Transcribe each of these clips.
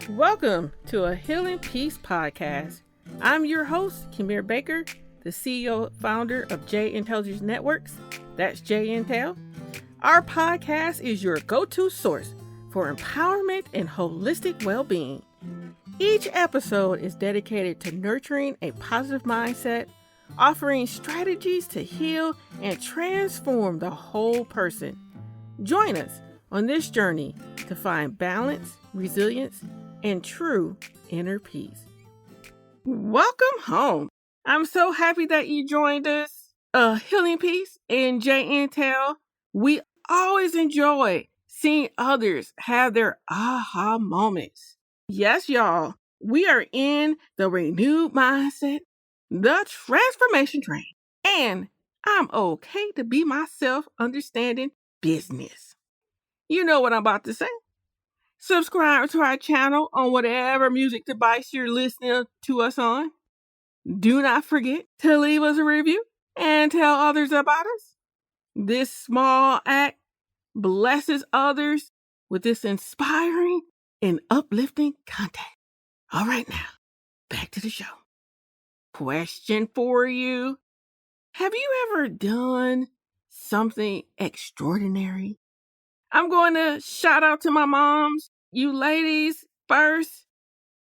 Welcome to a Healing Peace podcast. I'm your host, Kimir Baker, the CEO founder of J Intelligence Networks. That's J Intel. Our podcast is your go-to source for empowerment and holistic well-being. Each episode is dedicated to nurturing a positive mindset, offering strategies to heal and transform the whole person. Join us on this journey to find balance, resilience, and true inner peace. Welcome home. I'm so happy that you joined us. Healing Peace and J Intel. We always enjoy seeing others have their aha moments. Yes, y'all, we are in the renewed mindset, the transformation train, and I'm okay to be myself understanding business. You know what I'm about to say. Subscribe to our channel on whatever music device you're listening to us on. Do not forget to leave us a review and tell others about us. This small act blesses others with this inspiring and uplifting content. All right, now, back to the show. Question for you. Have you ever done something extraordinary? I'm going to shout out to my moms. You ladies first.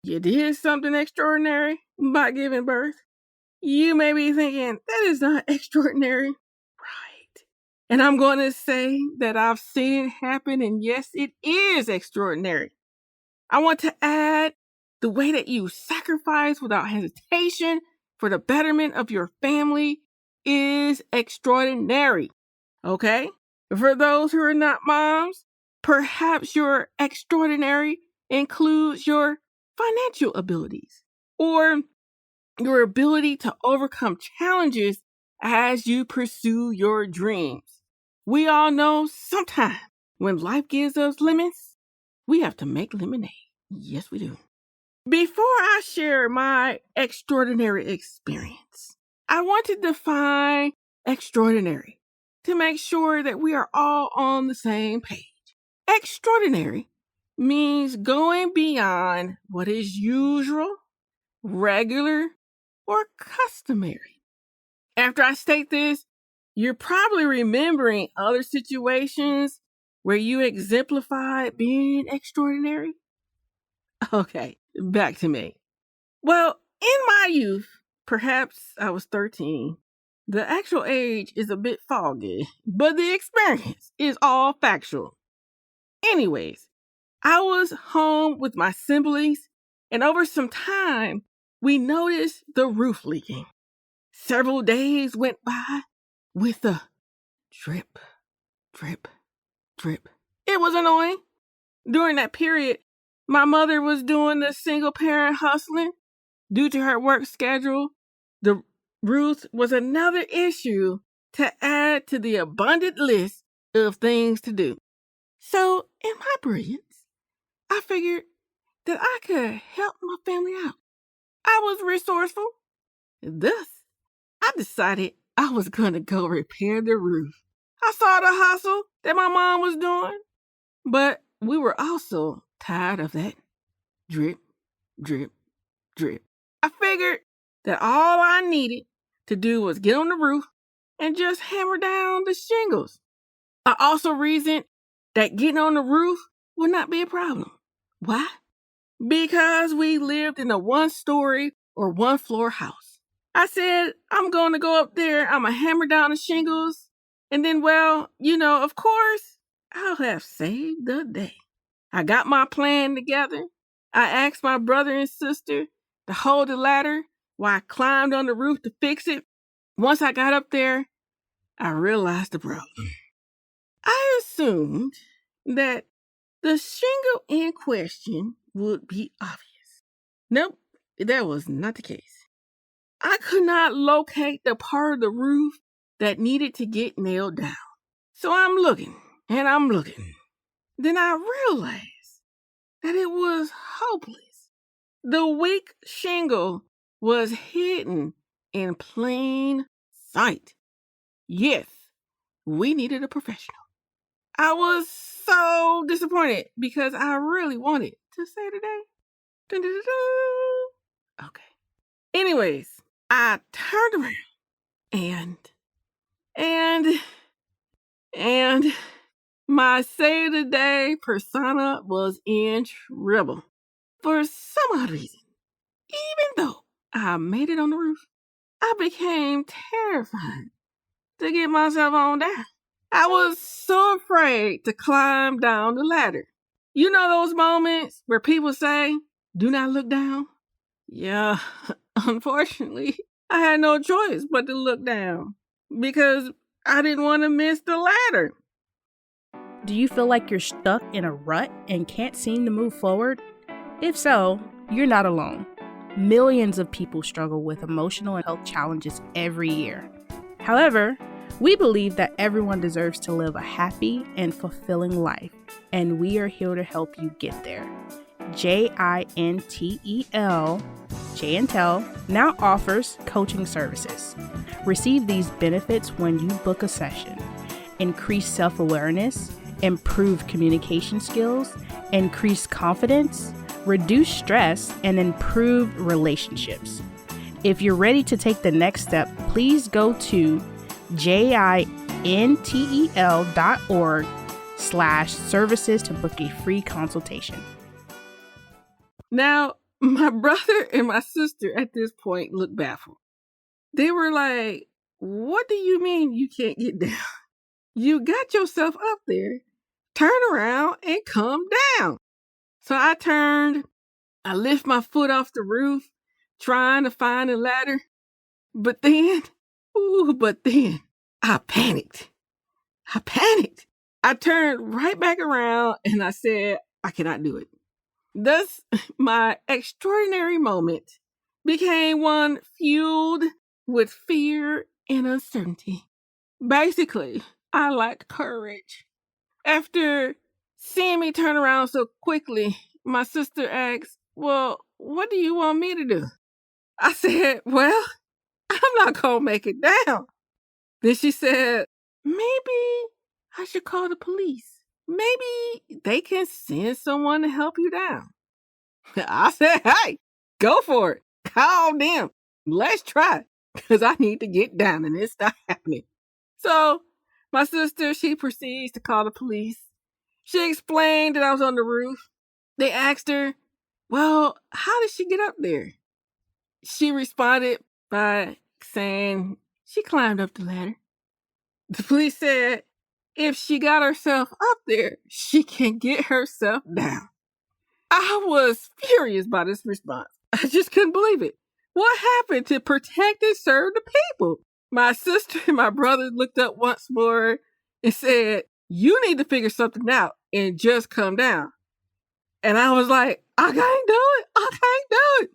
You did something extraordinary by giving birth. You may be thinking, that is not extraordinary. Right. And I'm going to say that I've seen it happen, and yes, it is extraordinary. I want to add the way that you sacrifice without hesitation for the betterment of your family is extraordinary. Okay? For those who are not moms, perhaps your extraordinary includes your financial abilities or your ability to overcome challenges as you pursue your dreams. We all know sometimes when life gives us lemons, we have to make lemonade. Yes, we do. Before I share my extraordinary experience, I want to define extraordinary to make sure that we are all on the same page. Extraordinary means going beyond what is usual, regular, or customary. After I state this, you're probably remembering other situations where you exemplified being extraordinary. Okay, back to me. Well, in my youth, perhaps I was 13. The actual age is a bit foggy, but the experience is all factual. Anyways, I was home with my siblings, and over some time, we noticed the roof leaking. Several days went by with a drip, drip, drip. It was annoying. During that period, my mother was doing the single parent hustling. Due to her work schedule, the roof was another issue to add to the abundant list of things to do. So, in my brilliance, I figured that I could help my family out. I was resourceful. Thus, I decided I was going to go repair the roof. I saw the hustle that my mom was doing, but we were also tired of that drip, drip, drip. I figured that all I needed to do was get on the roof and just hammer down the shingles. I also reasoned that getting on the roof would not be a problem. Why? Because we lived in a one-story or one-floor house. I said, I'm going to go up there, I'm going to hammer down the shingles, and then, of course, I'll have saved the day. I got my plan together. I asked my brother and sister to hold the ladder while I climbed on the roof to fix it. Once I got up there, I realized the problem. I assumed that the shingle in question would be obvious. Nope, that was not the case. I could not locate the part of the roof that needed to get nailed down. So I'm looking, and I'm looking. Then I realized that it was hopeless. The weak shingle was hidden in plain sight. Yes, we needed a professional. I was so disappointed because I really wanted to save the day. Dun-dun-dun-dun. Okay. Anyways, I turned around and my say of the day persona was in trouble. For some odd reason, even though I made it on the roof, I became terrified to get myself on down. I was so afraid to climb down the ladder. You know those moments where people say, do not look down? Yeah, unfortunately, I had no choice but to look down because I didn't want to miss the ladder. Do you feel like you're stuck in a rut and can't seem to move forward? If so, you're not alone. Millions of people struggle with emotional and health challenges every year. However, we believe that everyone deserves to live a happy and fulfilling life, and we are here to help you get there. JINTEL, J&Tel, now offers coaching services. Receive these benefits when you book a session. Increase self-awareness, improve communication skills, increase confidence, reduce stress, and improve relationships. If you're ready to take the next step, please go to jintel.org/services to book a free consultation. Now, my brother and my sister at this point looked baffled. They were like, what do you mean you can't get down? You got yourself up there. Turn around and come down. So I turned. I lift my foot off the roof, trying to find a ladder. But then I panicked. I turned right back around and I said, I cannot do it. Thus, my extraordinary moment became one fueled with fear and uncertainty. Basically, I lacked courage. After seeing me turn around so quickly, my sister asked, well, what do you want me to do? I said, well, I'm not going to make it down. Then she said, maybe I should call the police. Maybe they can send someone to help you down. I said, hey, go for it. Call them. Let's try, because I need to get down and it stop happening. So my sister, she proceeds to call the police. She explained that I was on the roof. They asked her, well, how did she get up there? She responded by saying she climbed up the ladder. The police said if she got herself up there, she can get herself down. I was furious by this response. I just couldn't believe it. What happened to protect and serve the people? My sister and my brother looked up once more and said, you need to figure something out and just come down. And I was like, I can't do it.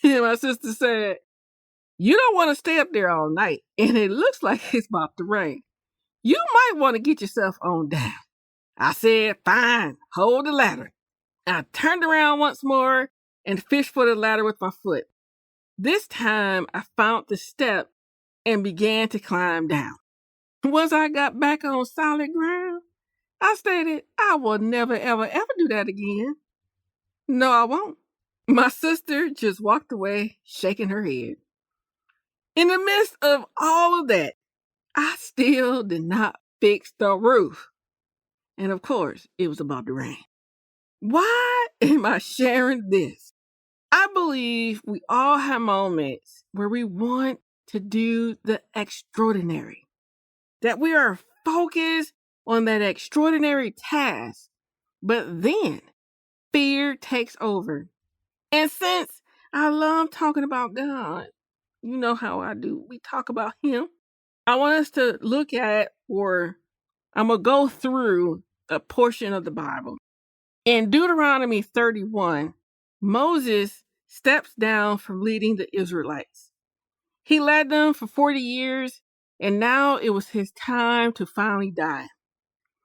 And my sister said, you don't want to stay up there all night, and it looks like it's about to rain. You might want to get yourself on down. I said, fine, hold the ladder. I turned around once more and fished for the ladder with my foot. This time, I found the step and began to climb down. Once I got back on solid ground, I stated I will never, ever do that again. No, I won't. My sister just walked away, shaking her head. In the midst of all of that, I still did not fix the roof. And of course, it was about to rain. Why am I sharing this? I believe we all have moments where we want to do the extraordinary, that we are focused on that extraordinary task, but then fear takes over. And since I love talking about God, you know how I do, we talk about Him. I want us to look at, or I'm going to go through a portion of the Bible. In Deuteronomy 31, Moses steps down from leading the Israelites. He led them for 40 years, and now it was his time to finally die.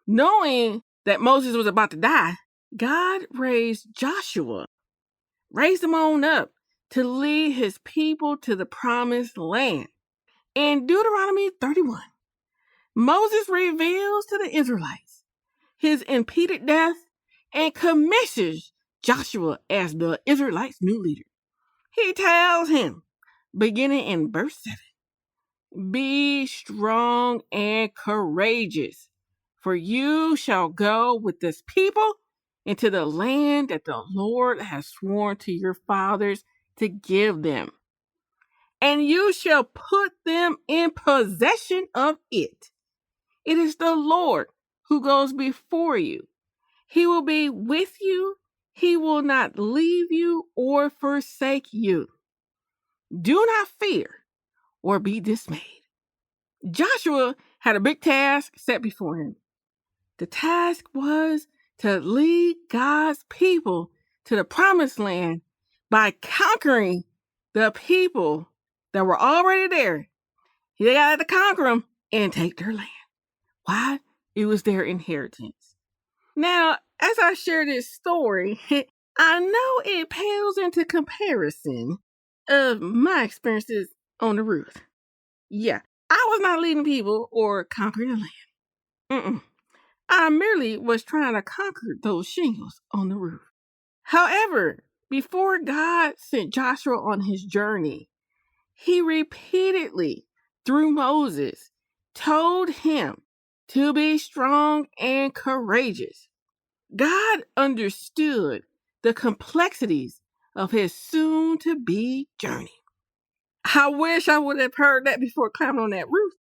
Knowing that Moses was about to die, God raised Joshua, raised him on up to lead his people to the promised land. In Deuteronomy 31, Moses reveals to the Israelites his impending death and commissions Joshua as the Israelites' new leader. He tells him, beginning in verse 7, "Be strong and courageous, for you shall go with this people into the land that the Lord has sworn to your fathers to give them. And you shall put them in possession of it. It is the Lord who goes before you. He will be with you. He will not leave you or forsake you. Do not fear or be dismayed." Joshua had a big task set before him. The task was to lead God's people to the promised land by conquering the people that were already there. They got to conquer them and take their land. Why? It was their inheritance. Now, as I share this story, I know it pales into comparison of my experiences on the roof. Yeah, I was not leading people or conquering the land. I merely was trying to conquer those shingles on the roof. However, before God sent Joshua on his journey, he repeatedly, through Moses, told him to be strong and courageous. God understood the complexities of his soon-to-be journey. I wish I would have heard that before climbing on that roof.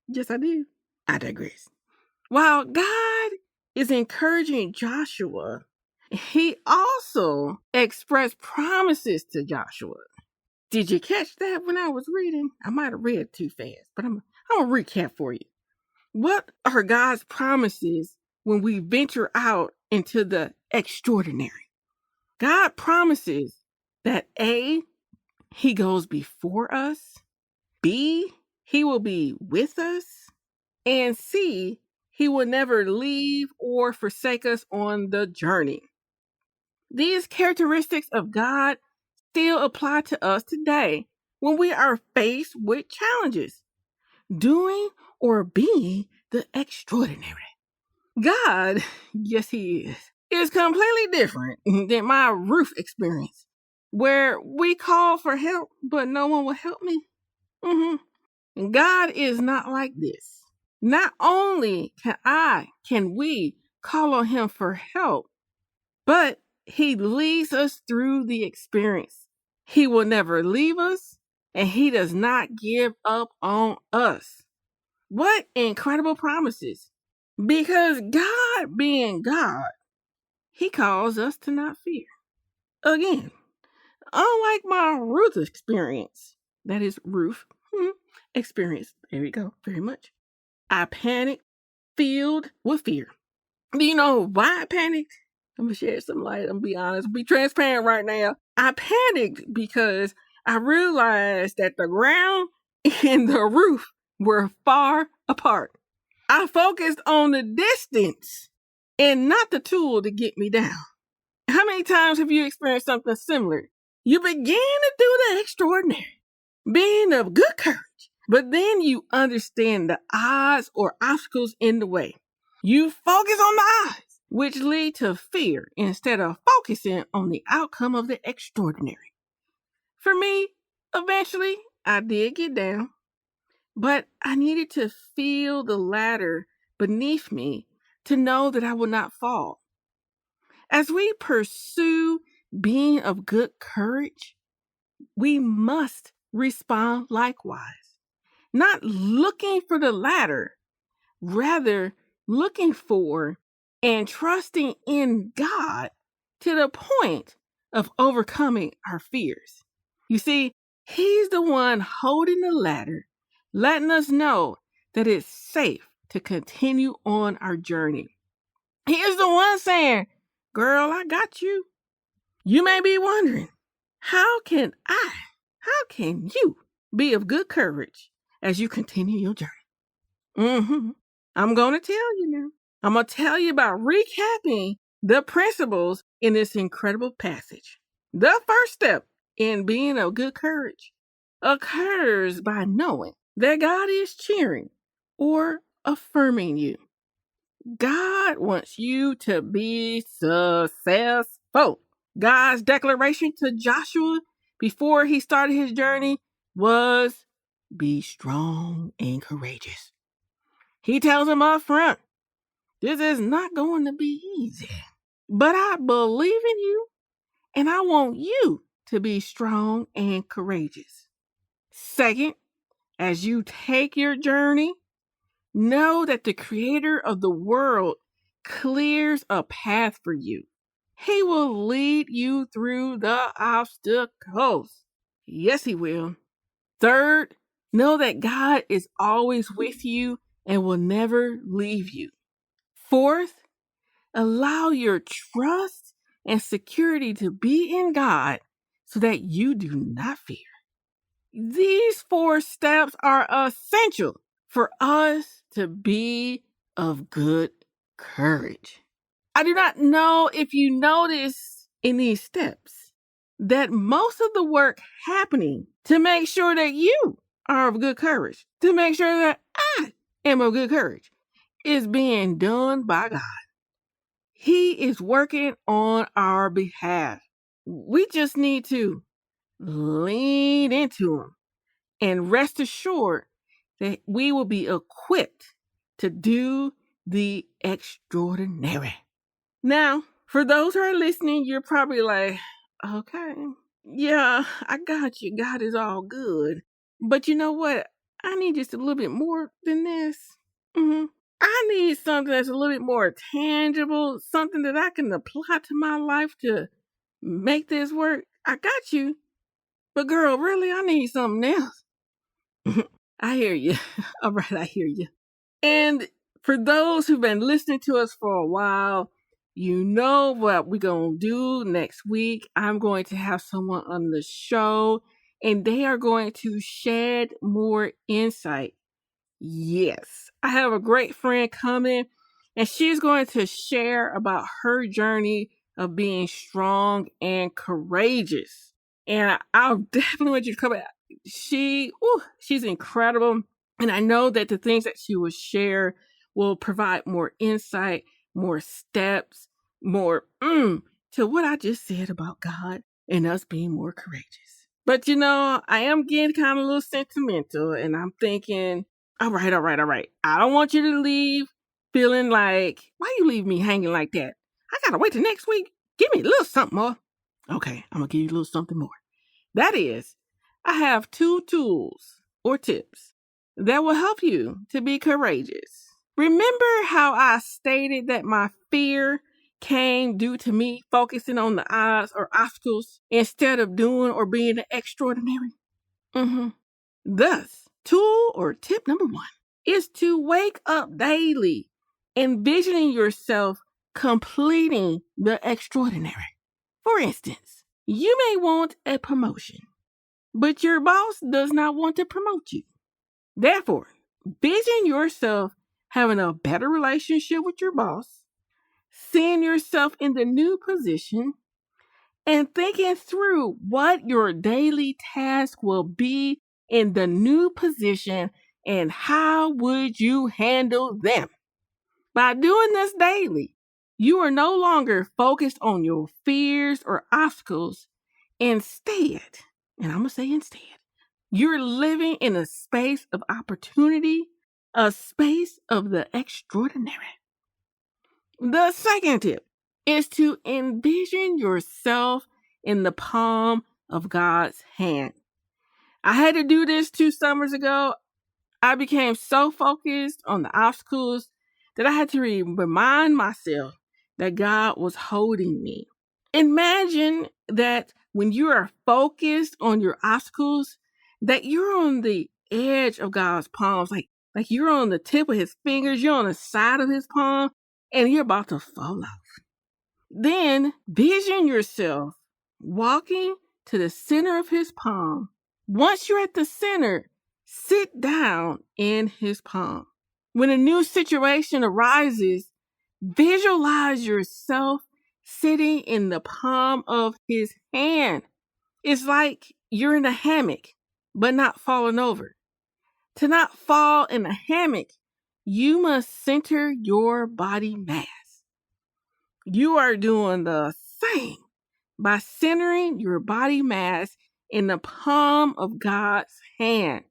Yes, I did. I digress. While God is encouraging Joshua, he also expressed promises to Joshua. Did you catch that when I was reading? I might have read too fast, but I'm going to recap for you. What are God's promises when we venture out into the extraordinary? God promises that A, he goes before us, B, he will be with us, and C, he will never leave or forsake us on the journey. These characteristics of God still apply to us today when we are faced with challenges, doing or being the extraordinary. God, yes, he is completely different than my roof experience, where we call for help, but no one will help me. God is not like this. Not only can we call on him for help, but he leads us through the experience. He will never leave us, and he does not give up on us. What incredible promises. Because God being God, he calls us to not fear. Again, unlike my Ruth experience, that is Ruth experience, there you go, very much. I panicked, filled with fear. Do you know why I panicked? I'm going to share some light. I'm going to be honest, be transparent right now. I panicked because I realized that the ground and the roof were far apart. I focused on the distance and not the tool to get me down. How many times have you experienced something similar? You begin to do the extraordinary, being of good courage, but then you understand the odds or obstacles in the way. You focus on the odds, which lead to fear instead of focusing on the outcome of the extraordinary. For me, eventually, I did get down, but I needed to feel the ladder beneath me to know that I would not fall. As we pursue being of good courage, we must respond likewise, not looking for the ladder, rather looking for and trusting in God to the point of overcoming our fears. You see, he's the one holding the ladder, letting us know that it's safe to continue on our journey. He is the one saying, "Girl, I got you." You may be wondering, how can you be of good courage as you continue your journey? I'm going to tell you now. I'm going to tell you about recapping the principles in this incredible passage. The first step in being of good courage occurs by knowing that God is cheering or affirming you. God wants you to be successful. God's declaration to Joshua before he started his journey was, be strong and courageous. He tells him up front, this is not going to be easy, but I believe in you and I want you to be strong and courageous. Second, as you take your journey, know that the creator of the world clears a path for you. He will lead you through the obstacles. Yes, he will. Third, know that God is always with you and will never leave you. Fourth, allow your trust and security to be in God so that you do not fear. These 4 steps are essential for us to be of good courage. I do not know if you notice in these steps that most of the work happening to make sure that you are of good courage, to make sure that I am of good courage, is being done by God. He is working on our behalf. We just need to lean into him and rest assured that we will be equipped to do the extraordinary. Now, for those who are listening, you're probably like, okay, yeah, I got you. God is all good. But you know what? I need just a little bit more than this. I need something that's a little bit more tangible, something that I can apply to my life to make this work. I got you. But girl, really, I need something else. I hear you. All right, I hear you. And for those who've been listening to us for a while, you know what we're going to do next week. I'm going to have someone on the show, and they are going to shed more insight. Yes, I have a great friend coming, and she's going to share about her journey of being strong and courageous. And I'll definitely want you to come back. She's incredible. And I know that the things that she will share will provide more insight, more steps, more to what I just said about God and us being more courageous. But I am getting kind of a little sentimental, and I'm thinking, all right. I don't want you to leave feeling like, why you leave me hanging like that? I gotta wait till next week. Give me a little something more. Okay, I'm gonna give you a little something more. That is, I have 2 tools or tips that will help you to be courageous. Remember how I stated that my fear came due to me focusing on the odds or obstacles instead of doing or being extraordinary? Thus, tool or tip number 1 is to wake up daily, envisioning yourself completing the extraordinary. For instance, you may want a promotion, but your boss does not want to promote you. Therefore, vision yourself having a better relationship with your boss, seeing yourself in the new position, and thinking through what your daily task will be in the new position and how would you handle them. By doing this daily, you are no longer focused on your fears or obstacles. Instead, and I'm going to say instead, you're living in a space of opportunity, a space of the extraordinary. The second tip is to envision yourself in the palm of God's hand. I had to do this 2 summers ago. I became so focused on the obstacles that I had to remind myself that God was holding me. Imagine that when you are focused on your obstacles, that you're on the edge of God's palms, like you're on the tip of his fingers, you're on the side of his palm, and you're about to fall off. Then vision yourself walking to the center of his palm. Once you're at the center, sit down in his palm. When a new situation arises, visualize yourself sitting in the palm of his hand. It's like you're in a hammock, but not falling over. To not fall in a hammock, you must center your body mass. You are doing the same by centering your body mass in the palm of God's hand.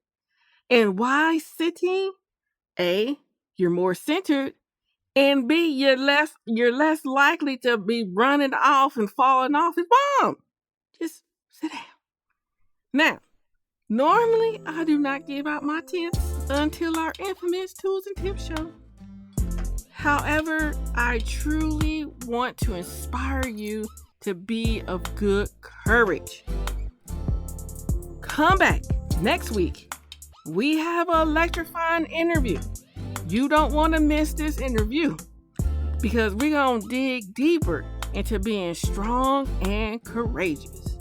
And why sitting? A, you're more centered, and B, you're less likely to be running off and falling off his palm. Just sit down. Now, normally I do not give out my tips until our infamous Tools and Tips show. However, I truly want to inspire you to be of good courage. Come back next week. We have an electrifying interview. You don't want to miss this interview because we're going to dig deeper into being strong and courageous.